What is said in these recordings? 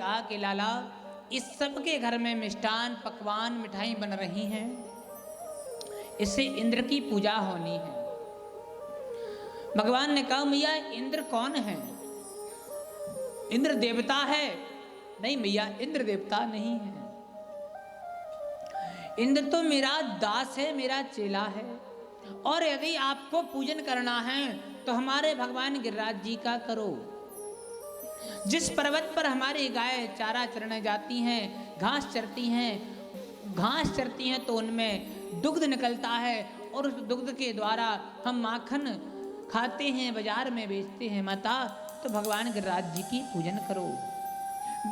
कहा कि लाला, इस सबके घर में मिष्ठान पकवान मिठाई बन रही हैं, इससे इंद्र की पूजा होनी है। भगवान ने कहा मैया इंद्र कौन है? इंद्र देवता है? नहीं मैया, इंद्र देवता नहीं है। इंद्र तो मेरा दास है, मेरा चेला है। और यदि आपको पूजन करना है तो हमारे भगवान गिरिराज जी का करो। जिस पर्वत पर हमारी गाय चारा चरने जाती हैं, घास चरती हैं तो उनमें दुग्ध निकलता है और उस दुग्ध के द्वारा हम माखन खाते हैं, बाजार में बेचते हैं। माता, तो भगवान गिरिराज जी की पूजन करो।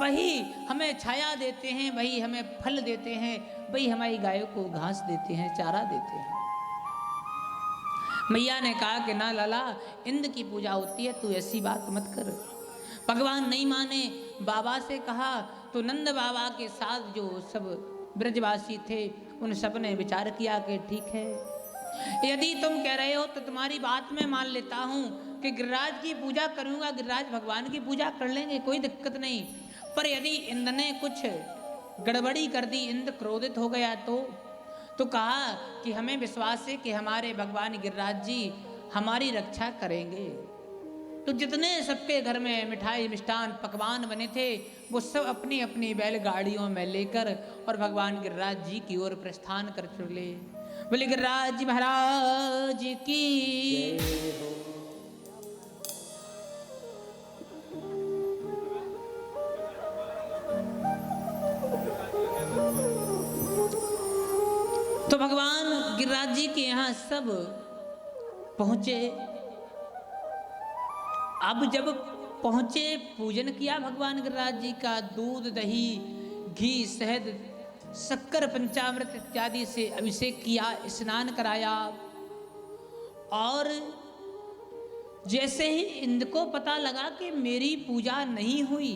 वही हमें छाया देते हैं, वही हमें फल देते हैं, वही हमारी गायों को घास देते हैं, चारा देते हैं। मैया ने कहा कि ना लाला, इंद्र की पूजा होती है, तू ऐसी बात मत कर। भगवान नहीं माने, बाबा से कहा तो नंद बाबा के साथ जो सब ब्रजवासी थे उन सब ने विचार किया कि ठीक है, यदि तुम कह रहे हो तो तुम्हारी बात मैं मान लेता हूँ कि गिरिराज की पूजा करूँगा, गिरिराज भगवान की पूजा कर लेंगे, कोई दिक्कत नहीं। पर यदि इंद्र ने कुछ गड़बड़ी कर दी, इंद्र क्रोधित हो गया तो कहा कि हमें विश्वास है कि हमारे भगवान गिरिराज जी हमारी रक्षा करेंगे। तो जितने सबके घर में मिठाई मिष्ठान पकवान बने थे वो सब अपनी अपनी बैलगाड़ियों में लेकर और भगवान गिरिराज जी की ओर प्रस्थान कर चले। बोले गिरिराज जी महाराज की। तो भगवान गिरिराज जी के यहाँ सब पहुंचे। अब जब पहुंचे, पूजन किया भगवान गिरिराज जी का, दूध दही घी शहद शक्कर पंचामृत इत्यादि से अभिषेक किया, स्नान कराया। और जैसे ही इंद्र को पता लगा कि मेरी पूजा नहीं हुई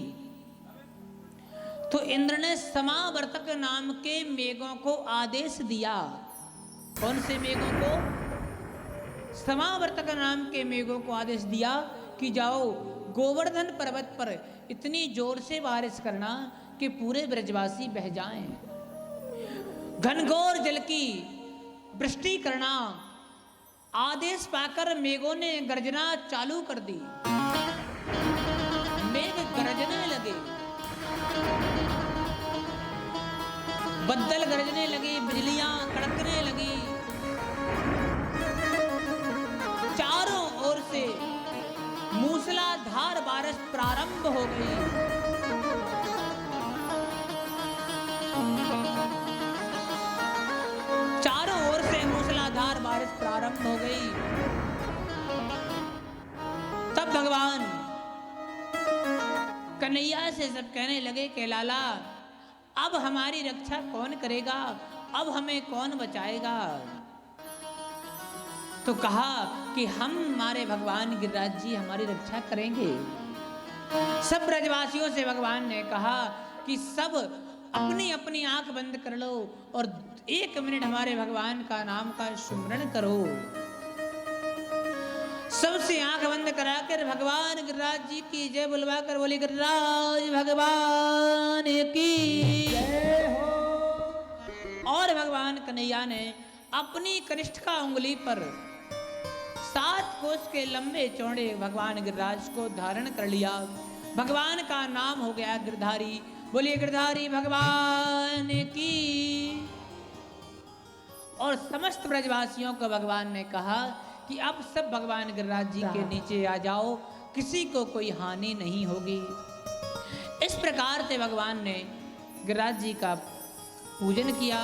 तो इंद्र ने समावर्तक नाम के मेघों को आदेश दिया। कौन से मेघों को? समावर्तक नाम के मेघों को आदेश दिया कि जाओ गोवर्धन पर्वत पर इतनी जोर से बारिश करना कि पूरे ब्रजवासी बह जाएं। घनघोर जल की वृष्टि करना। आदेश पाकर मेघों ने गर्जना चालू कर दी। मेघ गरजने लगे, बद्दल गरजने लगे, बिजलियां कड़कने लगी। चारों ओर से मूसलाधार बारिश प्रारंभ हो गई। चारों ओर से मूसलाधार बारिश प्रारंभ हो गई। तब भगवान कन्हैया से सब कहने लगे कि लाला, अब हमारी रक्षा कौन करेगा, अब हमें कौन बचाएगा? तो कहा कि हम हमारे भगवान गिरिराज जी हमारी रक्षा करेंगे। सब ब्रजवासियों से भगवान ने कहा कि सब अपनी अपनी आंख बंद कर लो और 1 मिनट हमारे भगवान का नाम का सुमरण करो। सबसे आंख बंद कराकर भगवान गिरिराज जी की जय बुलवा कर बोली गिरिराज भगवान की जय हो। और भगवान कन्हैया ने अपनी कनिष्ठ उंगली पर 7 कोस के लंबे चौड़े भगवान गिरिराज को धारण कर लिया। भगवान का नाम हो गया गिरधारी। बोलिए गिरधारी भगवान की। और समस्त ब्रजवासियों को भगवान ने कहा कि अब सब भगवान गिरिराज जी के नीचे आ जाओ, किसी को कोई हानि नहीं होगी। इस प्रकार से भगवान ने गिरिराज जी का पूजन किया।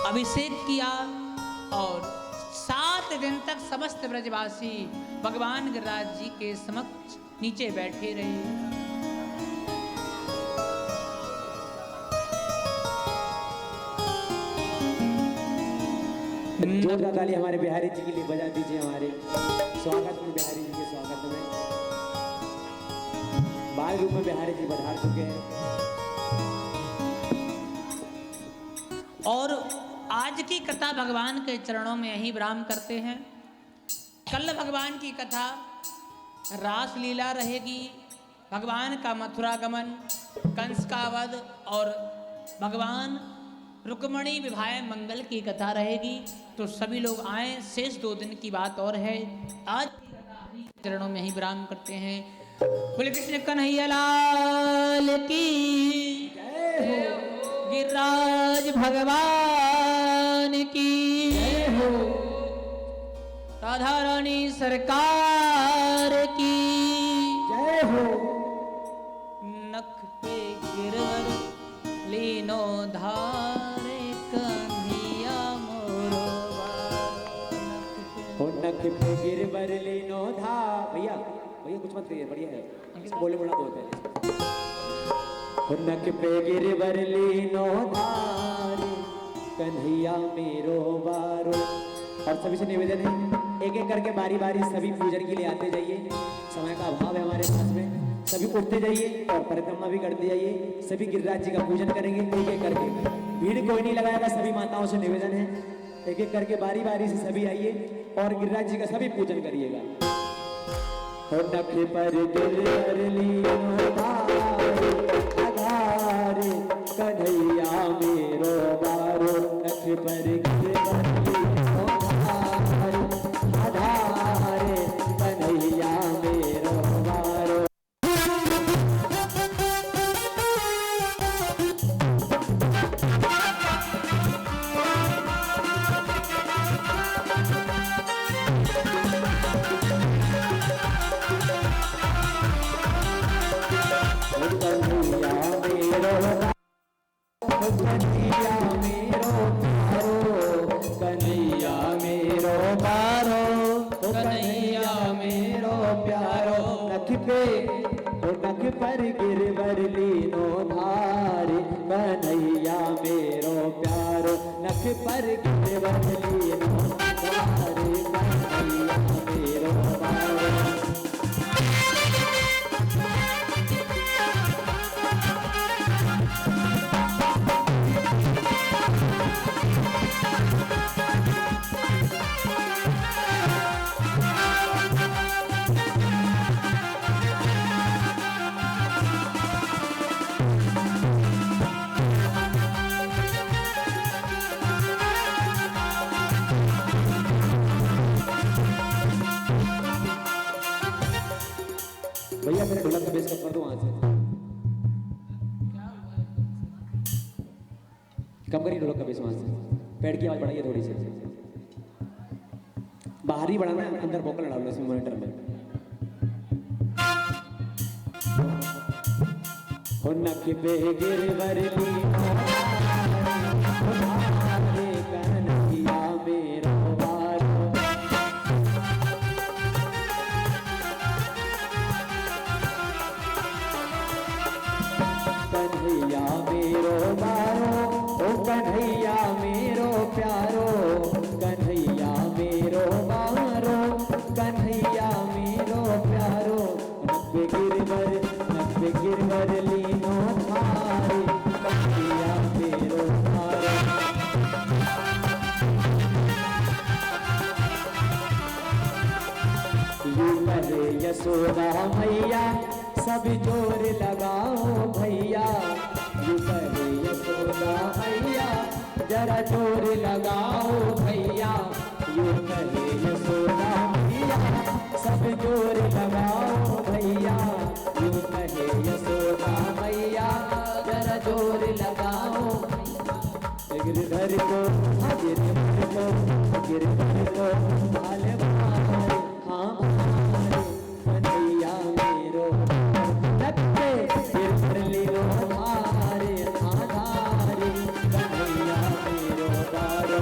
अभिषेक किया और 7 दिन तक समस्त ब्रजवासी भगवान गिरिराज जी के समक्ष नीचे बैठे रहे। जोरदार ताली हमारे बिहारी जी के लिए बजा दीजिए। हमारे स्वागत में बिहारी जी के स्वागत में बाल रूप में बिहारी जी पधार चुके हैं। और आज की कथा भगवान के चरणों में यही विराम करते हैं। कल भगवान की कथा रास लीला रहेगी, भगवान का मथुरा गमन, कंस का वध और भगवान रुक्मणी विवाह मंगल की कथा रहेगी। तो सभी लोग आए। शेष 2 दिन की बात और है। आज की कथा हरि के चरणों में ही विराम करते हैं। बोले कृष्ण कन्हैया लाल की, गिरिराज भगवान की, राधा रानी सरकार की जय हो। नख पे गिरवर लीनो धारे कन्हैया मोरो हो नख पे गिरवर लीनो धा। भैया भैया कुछ मत करिए, बढ़िया है, बोले बोला बोलते हैं। हो नख पे गिरवर लीनो धारे कन्हैया मेरो बारो। और सभी से निवेदन है, एक एक करके बारी बारी सभी पूजन के लिए आते जाइए। समय का अभाव है हमारे पास में, सभी उठते जाइए और परिक्रमा भी करते जाइए। सभी गिरिराज जी का पूजन करेंगे एक एक करके, भीड़ कोई नहीं लगाएगा। सभी माताओं से निवेदन है, एक एक करके बारी बारी से सभी आइए और गिरिराज जी का सभी पूजन करिएगा। हो नख पर गिरवर लीनो धारे आधारे कन्हैया मेरो बारो। नख पर गिरवर लीनो धारे आधारे कन्हैया मेरो बारो। कन्हैया मेरो बारो, कन्हैया मेरो प्यारो। नख पे ओ नख पर गिरवर लीनो धारे कन्हैया मेरो प्यारो। नख पर गिरवर लीनो धारे कन्हैया मेरो बारो। भैया मेरे ढोलक का बेस कम कर दो वहां से, कम करिए ढोलक का बेस वहां से। पैड की आवाज बढ़ाइए थोड़ी सी, बाहर ही बढ़ाना है, अंदर वोकल डाल लो इसमें मॉनिटर में। हो नख पे गिरवर लीनो धारे कन्हैया मेरो बारो। कन्हैया मेरो बारो ओ कन्हैया मेरो प्यारो। कन्हैया मेरो बारो, कन्हैया मेरो प्यारो। नख पे गिरवर लीनो धारे कन्हैया मेरो बारो। यूं कहे यशोदा मैया सब जोर लगाओ भैया। यूं कहे यशोदा मैया जरा जोर लगाओ भैया। यूं कहे यशोदा मैया सब जोर लगाओ भैया। यूं कहे यशोदा मैया जरा जोर लगाओ। गिरधर को गिरधर को गिरधर को हाल भारे, हाँ भारे कन्हैया मेरो। नख पे गिरधर लीनो धारे आधारे कन्हैया मेरो बारो।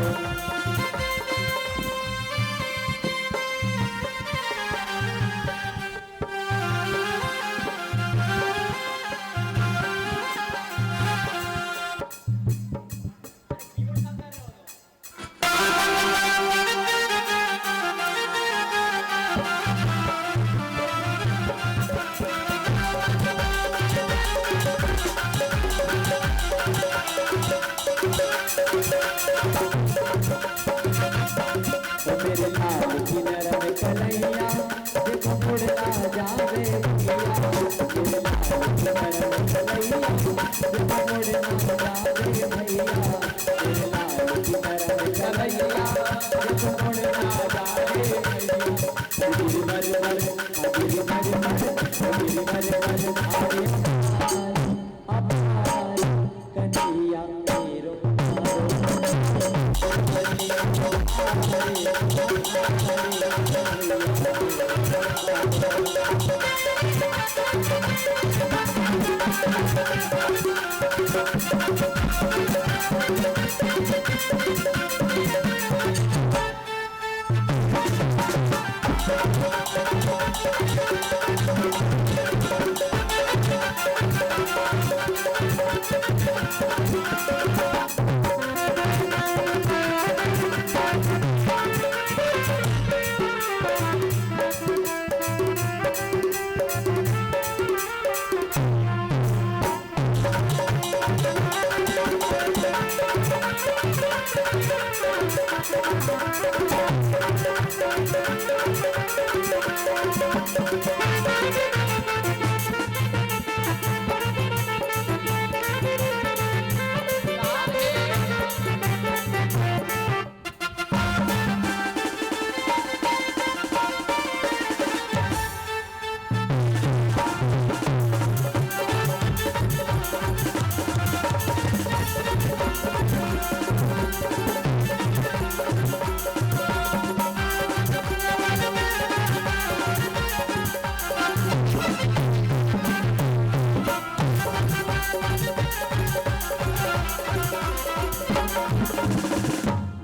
कन्हैया मेरो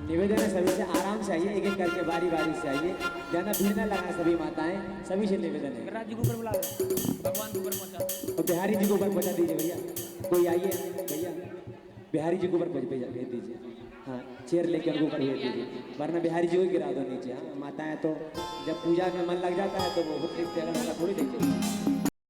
निवेदन है सभी से आराम से आइए, एक एक करके बारी बारी से आइए, ज्यादा भीड़ न लगाए सभी माताएं, सभी से निवेदन है। राज जी को ऊपर बुला भगवान को ऊपर पहुंचा। और बिहारी जी को ऊपर पहुंचा दीजिए भैया, कोई आइए भैया, बिहारी जी को ऊपर भेज दीजिए। हाँ, चेयर लेके उनको ऊपर भेज दीजिए, वरना बिहारी जी को गिरा दो नीचे। हाँ, माताएं तो जब पूजा में मन लग जाता है तो वो थोड़ी देखते